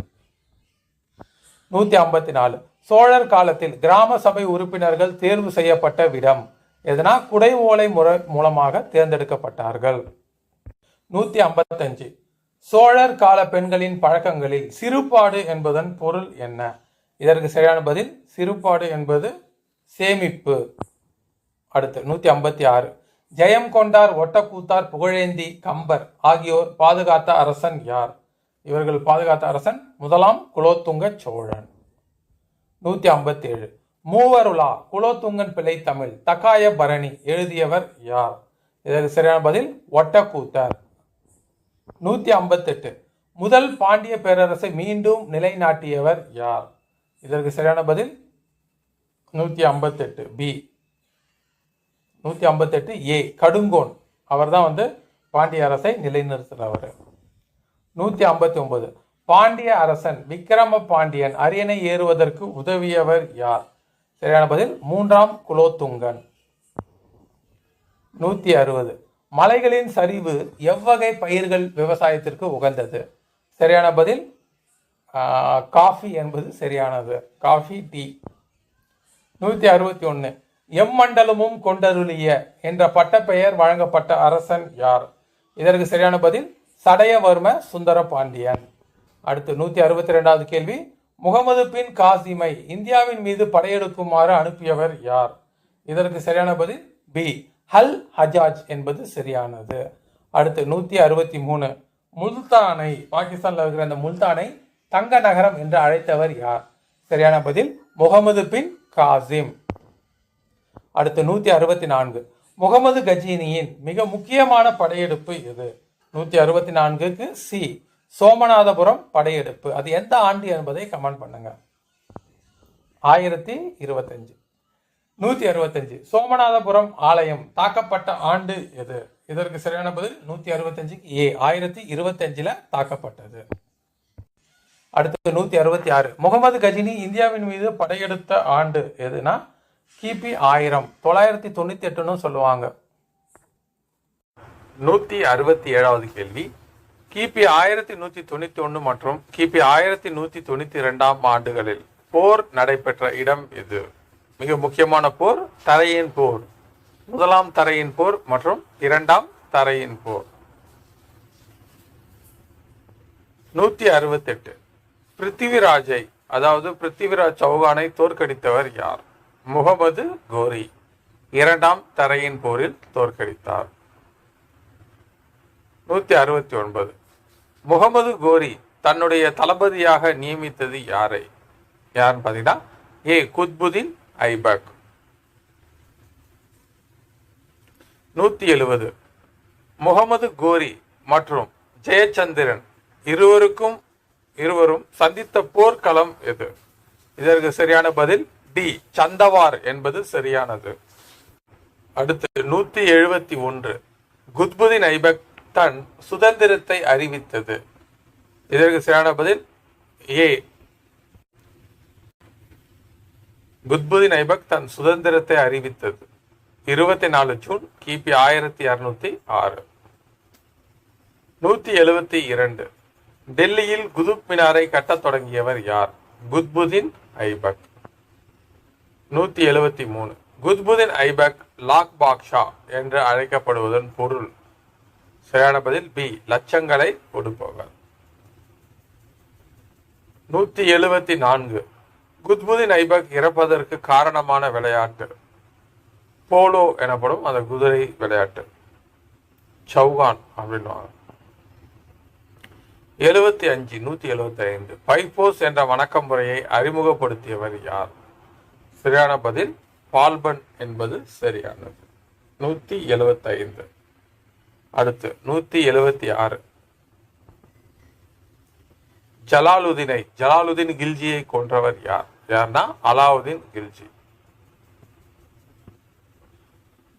154. சோழர் காலத்தில் கிராம சபை உறுப்பினர்கள் தேர்வு செய்யப்பட்ட விடம் எதனா குடை ஓலை முறை மூலமாக தேர்ந்தெடுக்கப்பட்டார்கள். 155. சோழர் கால பெண்களின் பழக்கங்களில் சிறுபாடு என்பதன் பொருள் என்ன? இதற்கு சரியான பதில் சிறுபாடு என்பது சேமிப்பு. அடுத்து 156. ஜெயம் கொண்டார், ஒட்டக்கூத்தார், புகழேந்தி, கம்பர் ஆகியோர் பாதுகாத்த அரசன் யார்? இவர்கள் பாதுகாத்த அரசன் முதலாம் குலோத்துங்க சோழன். 157. மூவருலா குலோத்துங்கன் பிள்ளை தமிழ் தக்காய பரணி எழுதியவர் யார்? இதற்கு சரியான பதில் ஒட்டக்கூத்தர். 158. முதல் பாண்டிய பேரரசை மீண்டும் நிலைநாட்டியவர் யார்? இதற்கு சரியான பதில் 158 பி. 158 ஏ, கடுங்கோன். அவர் தான் பாண்டிய அரசை நிலைநிறுத்துறவர். 159. பாண்டிய அரசன் விக்கிரம பாண்டியன் அரியணை ஏறுவதற்கு உதவியவர் யார்? சரியான பதில் மூன்றாம் குலோத்துங்கன். 160. மலைகளின் சரிவு எவ்வகை பயிர்கள் விவசாயத்திற்கு உகந்தது? சரியான பதில் காஃபி என்பது சரியானது. Coffee, tea. 161. எம்மண்டலமும் கொண்டருளிய என்ற பட்டப்பெயர் வழங்கப்பட்ட அரசன் யார்? இதற்கு சரியான பதில் சடையவர்ம சுந்தர பாண்டியன். அடுத்து 162வது கேள்வி. முகமது பின் காசிமை இந்தியாவின் மீது படையெடுக்குமாறு அனுப்பியவர் யார்? இதற்கு சரியான பதில் பி, ஹல் ஹஜாஜ் என்பது சரியானது. அடுத்து 163. முல்தானை, பாகிஸ்தானில் இருக்கிற அந்த முல்தானை தங்க நகரம் என்று அழைத்தவர் யார்? சரியான பதில் முகமது பின் காசிம். அடுத்து 164. முகமது கஜினியின் மிக முக்கியமான படையெடுப்பு எது? 164க்கு சி, சோமநாதபுரம் படையெடுப்பு. அது எந்த ஆண்டு என்பதை கமெண்ட் பண்ணுங்க. 1025. 165. சோமநாதபுரம் ஆலயம் தாக்கப்பட்ட ஆண்டு எது? இதற்கு சரியான பதில் 165க்கு ஏ, 1025 தாக்கப்பட்டது. அடுத்து 166. முகமது கஜினி இந்தியாவின் மீது படையெடுத்த ஆண்டு எதுனா கிபி 1000, 998 சொல்லுவாங்க. 167வது கேள்வி. கிபி 1191 மற்றும் கிபி 1192 ஆண்டுகளில் போர் நடைபெற்ற இடம் எது? மிக முக்கியமான போர் தரையின் போர். முதலாம் தரையின் போர் மற்றும் இரண்டாம் தரையின் போர். 168. பிருத்திவிராஜை அதாவது பிருத்திவிராஜ் சௌகானை தோற்கடித்தவர் யார்? முகமது கோரி இரண்டாம் தரையின் போரில் தோற்கடித்தார். 169. முகமது கோரி தன்னுடைய தளபதியாக நியமித்தது யாரை? யாருன்னு பார்த்தீங்கன்னா குத்புதீன் ஐபக். 170. முகமது கோரி மற்றும் ஜெயச்சந்திரன் இருவரும் சந்தித்த போர்க்களம் எது? இதற்கு சரியான பதில் டி, சந்தவார் என்பது சரியானது. அடுத்து 171. குத்புதீன் ஐபக் தன் சுதந்திரத்தை அறிவித்தது. இதற்கு சரியான பதில் ஏ, குத்புதீன் ஐபக் தன் சுதந்திரத்தை அறிவித்தது 24 ஜூன் கிபி 1606. 172. டெல்லியில் குதுப் மினாரை கட்டத் தொடங்கியவர் யார்? குத்புதீன் ஐபக். 173. குத்புதீன் ஐபக் லாக் பாக்ஷா என்று அழைக்கப்படுவதன் பொருள்? சரியான பதில் பி, லட்சங்களை கொடுப்பவர். 174. குத்புதீன் ஐபக் இறப்பதற்கு காரணமான விளையாட்டு? போலோ எனப்படும் அந்த குதிரை விளையாட்டு, சௌகான் அப்படின்னு. 75. 175. பைப்போஸ் என்ற வணக்க முறையை அறிமுகப்படுத்தியவர் யார்? சரியான பதில் பால்பன் என்பது சரியானது. 175. அடுத்து 176. ஜலாலுதீன் கில்ஜியை கொன்றவர் யார்? யார்னா அலாவுதீன் கில்ஜி.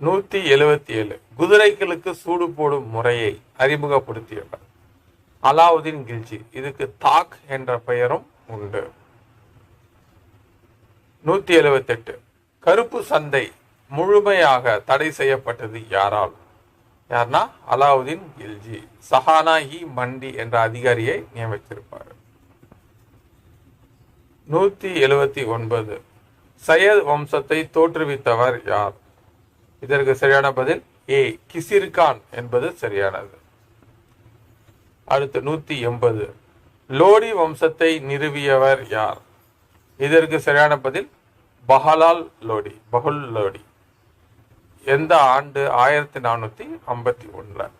177. குதிரைகளுக்கு சூடு போடும் முறையை அறிமுகப்படுத்தியவர்? அலாவுதீன் கில்ஜி. இதுக்கு தாக் என்ற பெயரும் உண்டு. 178. கருப்பு சந்தை முழுமையாக தடை செய்யப்பட்டது யாரால்? யார்னா அலாவுதீன் கில்ஜி. சஹானா இ மண்டி என்ற அதிகாரியை நியமித்திருப்பார். 179. சையத் வம்சத்தை தோற்றுவித்தவர் யார்? இதற்கு சரியான பதில் ஏ, கிசிர்கான் என்பது சரியானது. அடுத்து 180. லோடி வம்சத்தை நிறுவியவர் யார்? இதற்கு சரியான பதில் பஹுல் லோடி. எந்த ஆண்டு? 1451.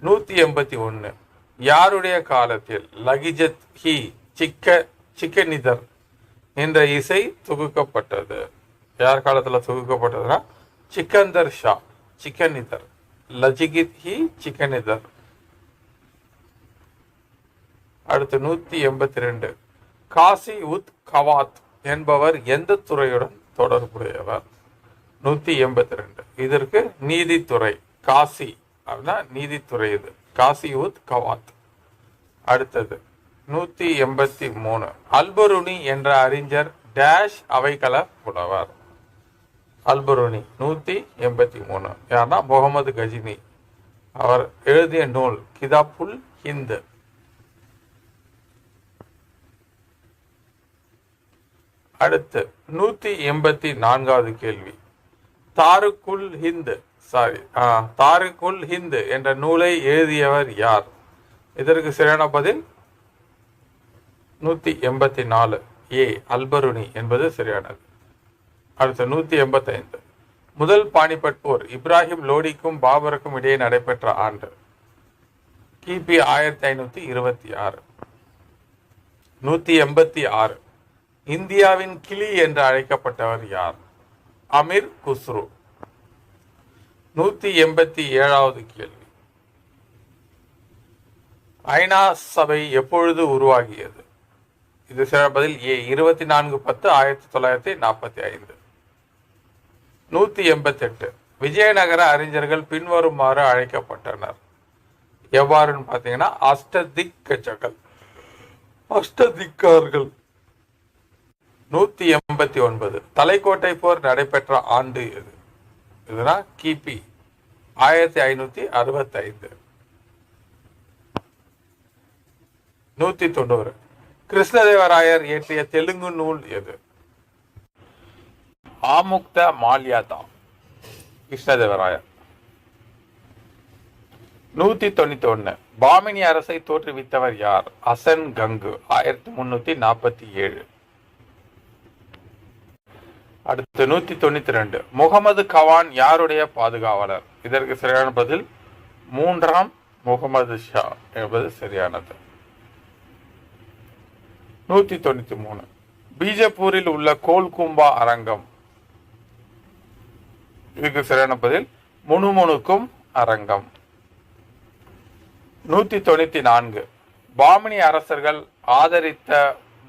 181. யாருடைய காலத்தில் லகிஜத் ஹி சிக்கனிதர் என்ற இசை தொகுக்கப்பட்டது? யார் காலத்தில் தொகுக்கப்பட்டதுன்னா சிக்கந்தர் ஷா. சிக்கனிதர், லஜிகித் ஹி சிக்கனிதர். அடுத்து 182. காசி உத் கவாத் என்பவர் எந்த துறையுடன் தொடர்புடையவர்? 182. இதற்கு நீதித்துறை. காசி அப்படின்னா நீதித்துறை. இது காசி உத் கவாத். அடுத்தது 183. அல்பருனி என்ற அறிஞர் டேஷ் அவைக்கள புலவர்? அல்பருனி. 183. யார்னா முகமது கஜினி. அவர் எழுதிய நூல் கிதாபுல் ஹிந்த். அடுத்து 184வது கேள்வி. தாருக்குல் ஹிந்த் என்ற நூலை எழுதியவர் யார்? இதற்கு சரியான பதில் 184 ஏ, அல்பருனி என்பது சரியானது. அடுத்து 185. முதல் பானிபட் போர் இப்ராஹிம் லோடிக்கும் பாபருக்கும் இடையே நடைபெற்ற ஆண்டு? கிபி 1526. 186. இந்தியாவின் கிளி என்று அழைக்கப்பட்டவர் யார்? அமீர் குஸ்ரு. 187வது கேள்வி. ஐநா சபை எப்பொழுது உருவாகியது? இது சில பதில் ஏ, 24/10/1945. 188. விஜயநகர அறிஞர்கள் பின்வருமாறு அழைக்கப்பட்டனர். எவ்வாறுன்னு பார்த்தீங்கன்னா அஷ்டதிக்கார்கள். 189. தலைக்கோட்டை போர் நடைபெற்ற ஆண்டு எது? இதுனா கிபி 1565. 190. கிருஷ்ணதேவராயர் இயற்றிய தெலுங்கு நூல் எது? ஆமுக்த மால்யாதா கிருஷ்ணதேவராயர். 191 பாமினி அரசை தோற்றுவித்தவர் யார்? அசன் கங்கு 1347. அடுத்து 192 முகமது கவான் யாருடைய பாதுகாவலர்? இதற்கு சரியான பதில் 3ஆம் முகமது ஷா என்பது சரியானது. 193 பீஜப்பூரில் உள்ள கோல்கும்பா அரங்கம். இதுக்கு சரியான பதில் முணுமுணுக்கும் அரங்கம். 194 பாமினி அரசர்கள் ஆதரித்த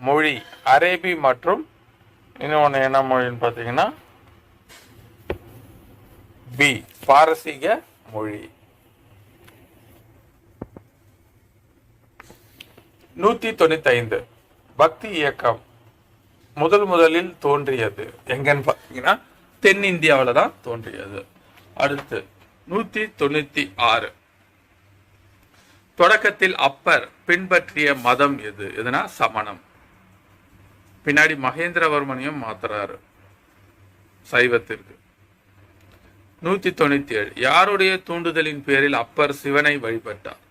மொழி அரேபி மற்றும் இன்னொன்று என்ன மொழின்னு பார்த்தீங்கன்னா பி பாரசீக மொழி. 195 பக்தி இயக்கம் முதலில் தோன்றியது எங்கன்னு பார்த்தீங்கன்னா தென்னிந்தியாவில் தான் தோன்றியது. அடுத்து 196 தொடக்கத்தில் அப்பர் பின்பற்றிய மதம் எது? எதுனா சமணம். பின்னாடி மகேந்திரவர்மனையும் மாத்துறாரு சைவத்திற்கு. 197 யாருடைய தூண்டுதலின் பேரில் அப்பர் சிவனை வழிபட்டார்?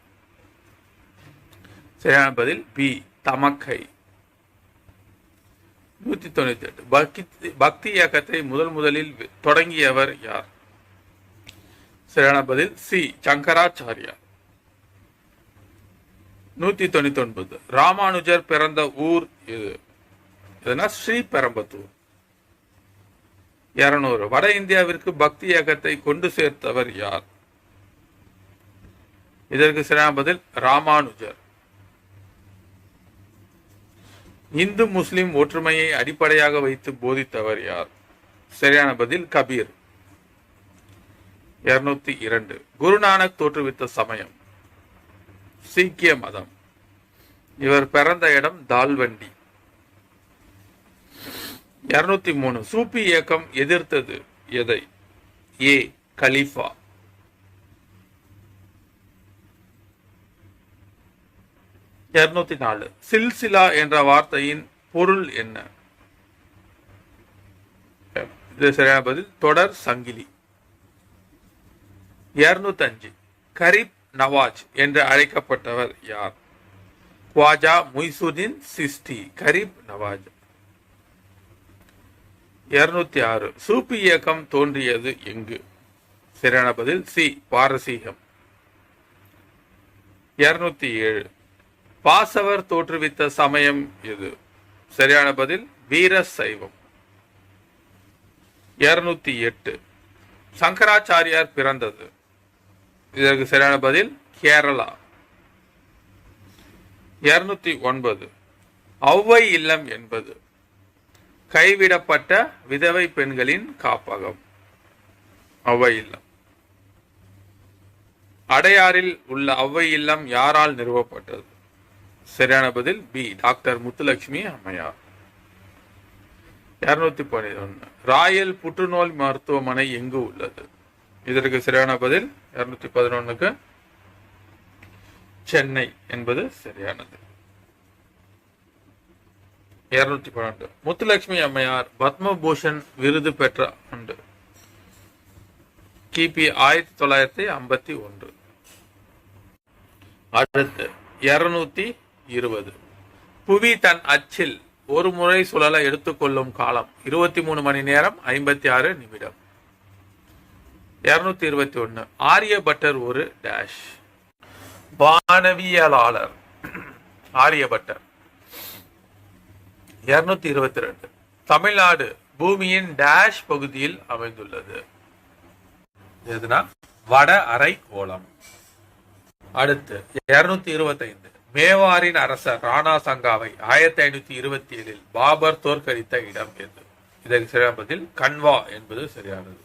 சரியான பதில் பி தமக்கை. 198 பக்தி இயக்கத்தை முதலில் தொடங்கியவர் யார்? சரியான பதில் சி சங்கராச்சாரியார். 199 ராமானுஜர் பிறந்த ஊர் எது? எதுனா ஸ்ரீபெரும்புதூர். 200 வட இந்தியாவிற்கு பக்தி இயக்கத்தை கொண்டு சேர்த்தவர் யார்? இதற்கு சரியான பதில் ராமானுஜர். இந்து முஸ்லிம் ஒற்றுமையை அடிப்படையாக வைத்து போதித்தவர் யார்? சரியான பதில் கபீர். 202 குருநானக் தோற்றுவித்த சமயம் சீக்கிய மதம். இவர் பிறந்த இடம் தால்வண்டி. 203 சூப்பி இயக்கம் எதிர்த்தது எதை? ஏ கலீஃபா. 204 சில்சிலா என்ற வார்த்தையின் பொருள் என்ன? இது சரியான பதில் தொடர் சங்கிலி. 205 கரீப் நவாஜ் என்று அழைக்கப்பட்டவர் யார்? குவாஜா முய்சுதீன் சிஸ்டி. கரீப் நவாஜ். 206 சூப்பி இயக்கம் தோன்றியது எங்கு? சரியான பதில் சி பாரசீகம். 207 பாசவர் தோற்றுவித்த சமயம் எது? சரியான பதில் வீர சைவம். 208 சங்கராச்சாரியார் பிறந்தது. இதற்கு சரியான பதில் கேரளா. 209 ஔவை இல்லம் என்பது கைவிடப்பட்ட விதவை பெண்களின் காப்பகம். ஔவை இல்லம். அடையாறில் உள்ள ஔவை இல்லம் யாரால் நிறுவப்பட்டது? சரியான பதில் பி டாக்டர் முத்துலட்சுமி அம்மையார். 211 ராயல் புற்றுநோய் மருத்துவமனை எங்கு உள்ளது? இதற்கு சரியான பதில் 211க்கு சென்னை என்பது சரியானது. 212 முத்துலட்சுமி அம்மையார் பத்மபூஷன் விருது பெற்ற ஆண்டு? கிபி 1951. அடுத்து 220 புவி தன் அச்சில் ஒரு முறை சுழல எடுத்துக்கொள்ளும் காலம் 23 மணி நேரம் 56 நிமிடம். 221 ஆரியபட்டர் ஒரு டேஷ் வானவியலாளர். ஆரியபட்டர். 222 தமிழ்நாடு பூமியின் டேஷ் பகுதியில் அமைந்துள்ளது. எதுனா வட அரை கோளம். அடுத்து 225 மேவாரின் அரசர் ராணா சங்காவை 1527 பாபர் தோற்கடித்த இடம் எது? இதற்கு சரியான பதில் கன்வா என்பது சரியானது.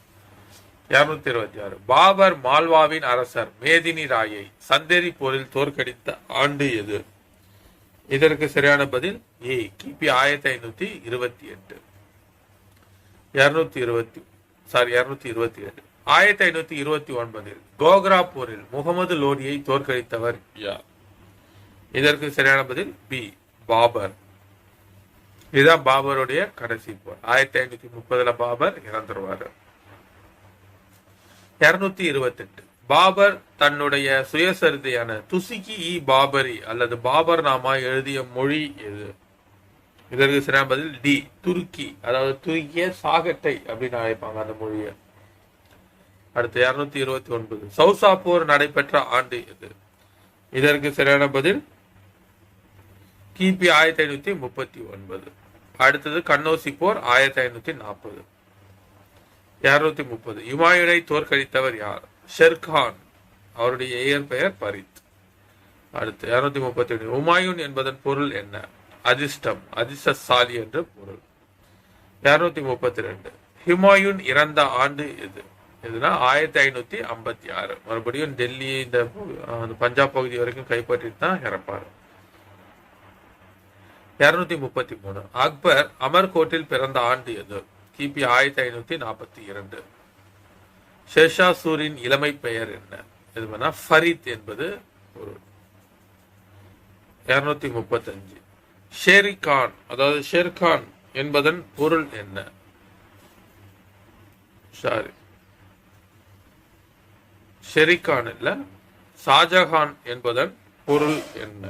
226 பாபர் மால்வாவின் அரசர் மேதினி ராயை சந்தேரி போரில் தோற்கடித்த ஆண்டு எது? இதற்கு சரியான பதில் ஏ கிபி 1528. 227 1529 கோக்ரா போரில் முகமது லோடியை தோற்கடித்தவர் யார்? இதற்கு சரியான பதில் பி பாபர். இதுதான் பாபருடைய கடைசி போர். 1530 பாபர் இறந்துருவாரு. 228 பாபர் தன்னுடைய சுயசரிதையான துசிகி இ பாபரி அல்லது பாபர் நாமா எழுதிய மொழி எது? இதற்கு சரியான பதில் டி, துருக்கி. அதாவது துருக்கிய சாகட்டை அப்படின்னு அழைப்பாங்க அந்த மொழியை. அடுத்து 229 சௌசா போர் நடைபெற்ற ஆண்டு எது? இதற்கு சரியான பதில் கிபி 1539. அடுத்தது கன்னோசி போர் 1540. 230 ஹுமாயூனை தோற்கடித்தவர் யார்? ஷெர்கான். அவருடைய இயற்பெயர் பரித். அடுத்து 231 ஹுமாயூன் என்பதன் பொருள் என்ன? அதிர்ஷ்டம், அதிர்ஷ்டசாலி என்று பொருள். 232 ஹுமாயூன் இறந்த ஆண்டு எது? எதுனா 1556. மறுபடியும் டெல்லி இந்த பஞ்சாப் பகுதி வரைக்கும் கைப்பற்றிட்டு தான் இறப்பாரு. 233 அக்பர் அமர்கோட்டில் பிறந்த ஆண்டு எது? கிபி 1542. ஷேர்ஷா சூரின் இளமை பெயர் என்ன? எதுனா ஃபரீத் என்பது பொருள். 235 ஷேரிகான் அதாவது ஷேர்கான் என்பதன் பொருள் என்ன? சாரி, ஷெரிகான் இல்ல, ஷாஜஹான் என்பதன் பொருள் என்ன?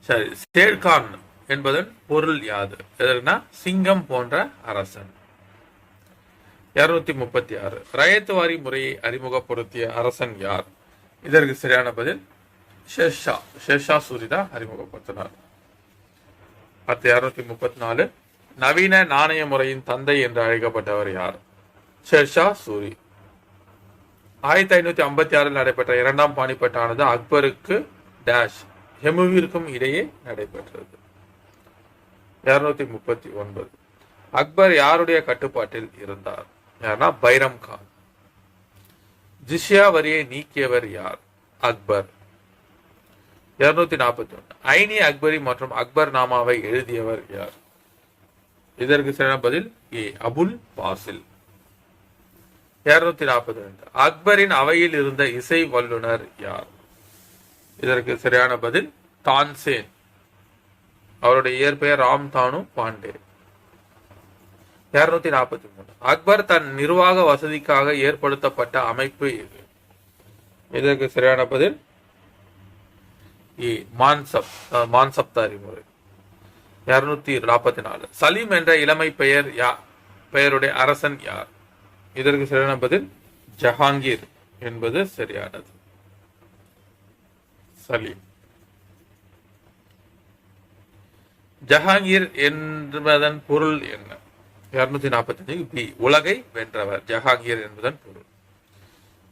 சரி, ஷேர்கான் என்பதன் பொருள் யாது? எதற்குனா சிங்கம் போன்ற அரசன். 236 ரயத்து வாரி முறையை அறிமுகப்படுத்திய அரசன் யார்? இதற்கு சரியான பதில் ஷெர்ஷா. ஷெர்ஷா சூரி தான் அறிமுகப்படுத்தினார். அடுத்து 234 நவீன நாணய முறையின் தந்தை என்று அழைக்கப்பட்டவர் யார்? ஷெர்ஷா சூரி. 1556 நடைபெற்ற இரண்டாம் பானிபட்டானது அக்பருக்கு டேஷ் ஹெமுவிற்கும் இடையே நடைபெற்றது. 239 அக்பர் யாருடைய கட்டுப்பாட்டில் இருந்தார்? யார்னா பைரம் கான். ஜிஷ்யா வரியை நீக்கியவர் யார்? அக்பர். 241 ஐனி அக்பரி மற்றும் அக்பர் நாமாவை எழுதியவர் யார்? இதற்கு சரியான பதில் ஏ, அபுல் பாசில். 242 அக்பரின் அவையில் இருந்த இசை வல்லுனர் யார்? இதற்கு சரியான பதில் தான்சேன். அவருடைய இயற்பெயர் ராம் தானு பாண்டே. 243 அக்பர் தன் நிர்வாக வசதிக்காக ஏற்படுத்தப்பட்ட அமைப்பு எது? இதற்கு சரியான பதில் ஏ, மான்சப்தாரி முறை. 244 சலீம் என்ற இளமை பெயருடைய அரசன் யார்? இதற்கு சரியான பதில் ஜஹாங்கீர் என்பது சரியானது. சலீம். ஜஹாங்கீர் என்பதன் பொருள் என்ன? 245 பி, உலகை வென்றவர். ஜஹாங்கீர் என்பதன் பொருள்.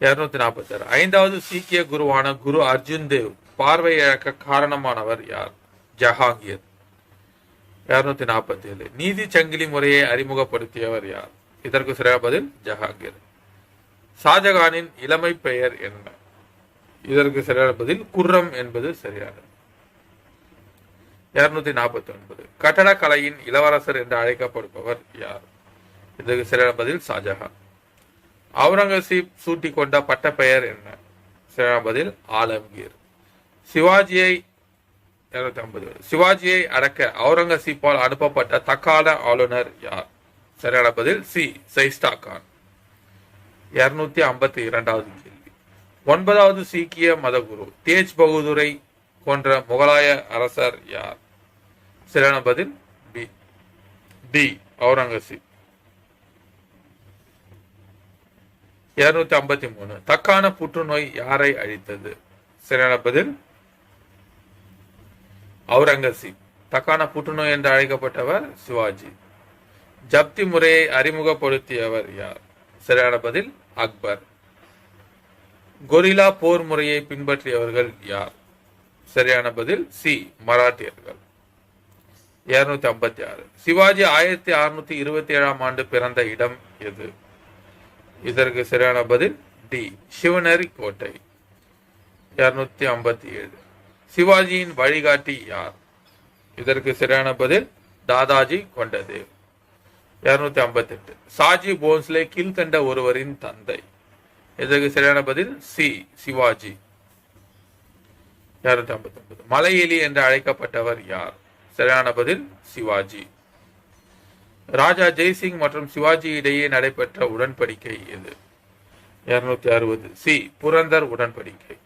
246 ஐந்தாவது சீக்கிய குருவான குரு அர்ஜுன் தேவ் பார்வை இழக்க காரணமானவர் யார்? ஜஹாங்கீர். 247 நீதி சங்கிலி முறையை அறிமுகப்படுத்தியவர் யார்? இதற்கு சரியான பதில் ஜஹாங்கீர். ஷாஜகானின் இளமை பெயர் என்ன? இதற்கு சரியான பதில் குர்ரம் என்பது சரியானது. 249 கட்டடக்கலையின் இளவரசர் என்று அழைக்கப்படுபவர் யார்? இதற்கு சரியான பதில் ஷாஜஹான். அவுரங்கசீப் சூட்டிக் கொண்ட பட்ட பெயர் என்ன? சரியான பதில் ஆலம்கீர். சிவாஜியை அடக்க அவுரங்கசீப்பால் அனுப்பப்பட்ட தக்கால ஆளுநர் யார்? சரியான பதில் சி, சைஸ்டா கான். 252வது கேள்வி 9வது சீக்கிய மதகுரு தேஜ் பகதூரை கொன்ற முகலாய அரசர் யார்? சரியான பதில் டி, அவுரங்கசீப். 253 தக்கான புற்றுநோய் யாரை அழித்தது? சரியான பதில் அவுரங்கசீப். தக்கான புற்றுநோய் என்று அழைக்கப்பட்டவர் சிவாஜி. ஜப்தி முறையை அறிமுகப்படுத்தியவர் யார்? சரியான பதில் அக்பர். கொரில்லா போர் முறையை பின்பற்றியவர்கள் யார்? சரியான பதில் சி, மராட்டியர்கள். 256 சிவாஜி 1627 ஆண்டு பிறந்த இடம் எது? இதற்கு சரியான பதில் டி, சிவனரி கோட்டை. 257 சிவாஜியின் வழிகாட்டி யார்? இதற்கு சரியான பதில் தாதாஜி கொண்டதேவ். 258 சாஜி போன்ஸ்லே கீழ்கண்ட ஒருவரின் தந்தை. இதற்கு சரியான பதில் சி, சிவாஜி. 259. மலை எலி என்று அழைக்கப்பட்டவர் யார்? சரியான பதில் சிவாஜி. ராஜா ஜெய்சிங் மற்றும் சிவாஜி இடையே நடைபெற்ற உடன்படிக்கை எது? 260. சி. புரந்தர் உடன்படிக்கை.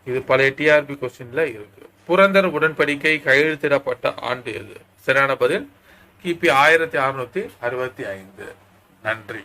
இது பழைய டிஆர்பி கொஸ்டின்ல இருக்கு. புரந்தர் உடன்படிக்கை கையெழுத்திடப்பட்ட ஆண்டு எது? சரியான பதில் கிபி 1665. நன்றி.